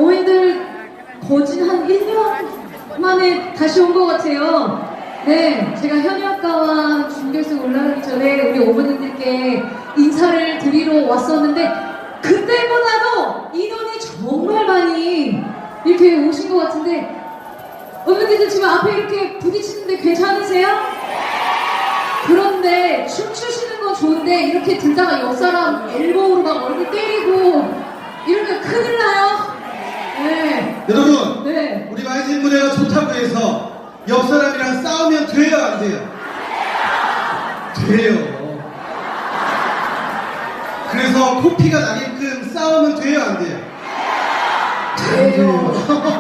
어머니들 거진 한 1년 만에 다시 온 것 같아요. 네, 제가 현역가와 준결승 올라가기 전에 우리 어머님들께 인사를 드리러 왔었는데 그때보다도 인원이 정말 많이 이렇게 오신 것 같은데 어머니들 지금 앞에 이렇게 부딪히는데 괜찮으세요? 그런데 춤추시는 건 좋은데 이렇게 들다가 옆 사람 엘보우로 막 얼굴 때리고 이러면 큰일 나요. 네. 여러분, 네. 우리 마이진 무대가 좋다고 해서 옆 사람이랑 싸우면 돼요, 안 돼요? 돼요. 그래서 코피가 나게끔 싸우면 돼요, 안 돼요? 돼요.